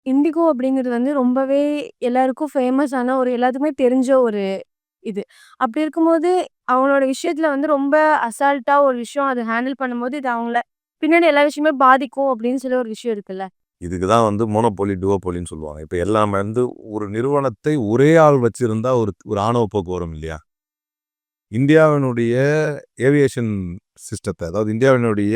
Indigo அப்படிங்கிறது வந்து ரொம்பவே எல்லாருக்கும் ஃபேமஸான ஒரு எல்லாத்துக்குமே தெரிஞ்ச ஒரு இது. அப்படி இருக்கும்போது, அவங்களோட விஷயத்துல வந்து ரொம்ப அசால்ட்டா ஒரு விஷயம் அத ஹேண்டில் பண்ணும்போது, இது அவங்கள பின்னாடி எல்லா விஷயமே பாதிக்கும் அப்படின்னு சொல்லி ஒரு விஷயம் இருக்குல்ல. இதுக்கு தான் வந்து மோனோபோலி, டுவோபோலின்னு சொல்லுவாங்க. இப்ப எல்லாமே வந்து ஒரு நிறுவனத்தை ஒரே ஆள் வச்சிருந்தா ஒரு ஒரு ஆணவ போக்கு வரும் இல்லையா? இந்தியாவினுடைய ஏவியேஷன் சிஸ்டத்த, அதாவது இந்தியாவினுடைய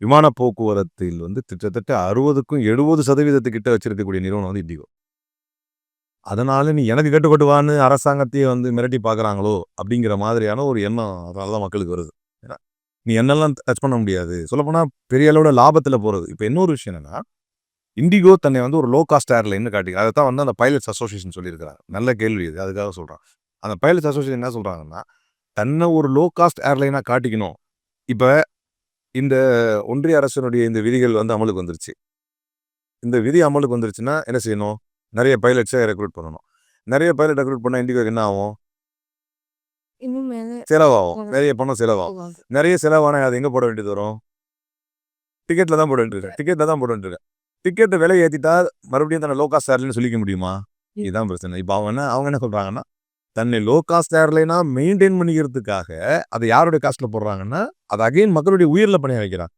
விமான போக்குவரத்தில் வந்து கிட்டத்தட்ட 60க்கும் 70% கிட்ட வச்சிருக்கக்கூடிய நிறுவனம் வந்து இண்டிகோ. அதனால நீ எனக்கு கட்டுப்பட்டு அரசாங்கத்தையே வந்து மிரட்டி பார்க்குறாங்களோ! அப்படிங்கிற மாதிரியான ஒரு எண்ணம் அதனால தான் மக்களுக்கு வருது. ஏன்னா, நீ என்னெல்லாம் டச் பண்ண முடியாது. சொல்லப்போனா பெரிய அளவுல லாபத்தில போறது. இப்ப இன்னொரு விஷயம் என்னன்னா, இண்டிகோ தன்னை வந்து ஒரு லோ காஸ்ட் ஏர்லைன்னு காட்டிக்கிறாங்க. அதத்தான் வந்து அந்த பைலட்ஸ் அசோசியேஷன் சொல்லியிருக்கிறாங்க. நல்ல கேள்வி இது. அதுக்காக சொல்றேன். அந்த பைலட்ஸ் அசோசியேஷன் என்ன சொல்றாங்கன்னா, தன்னை ஒரு லோ காஸ்ட் ஏர்லைனா காட்டிக்கணும். இப்ப இந்த ஒன்றிய அரசினுடைய இந்த விதிகள் வந்து அமலுக்கு வந்துருச்சு. இந்த விதி அமலுக்கு வந்துருச்சுன்னா என்ன செய்யணும்? நெறைய பைலட்ஸ ரெக்ரூட் பண்ணணும். நெறைய பைலட் ரெக்ரூட் பண்ணா இண்டிகோக்கு என்ன ஆகும்? இன்னும் மேல செலவாகும். போகலாம். நெறைய பணம் செலவாகும். போவாங்க. நெறைய செலவானா அது எங்க போட வேண்டியது வரும்? டிக்கெட்ல தான் போட வேண்டியது இருக்கு. டிக்கெட்ல தான் போட வேண்டியது இருக்கு. டிக்கெட் விலைய ஏத்திட்டா மறுபடியும் தன்னை லோ காஸ்ட் ஏர்லைன்னு சொல்லிக்க முடியுமா? இதுதான் பிரச்சனை. இப்ப அவங்க என்ன சொல்றாங்கன்னா, தன்னை லோ காஸ்ட் ஏர்லைனா மெயின்டெயின் பண்ணிக்கிறதுக்காக, அத யாருடைய காஸ்ட்ல போடுறாங்கன்னா, அத அகைன் மக்களுடைய உயிர்ல பணைய வைக்கிறாங்க.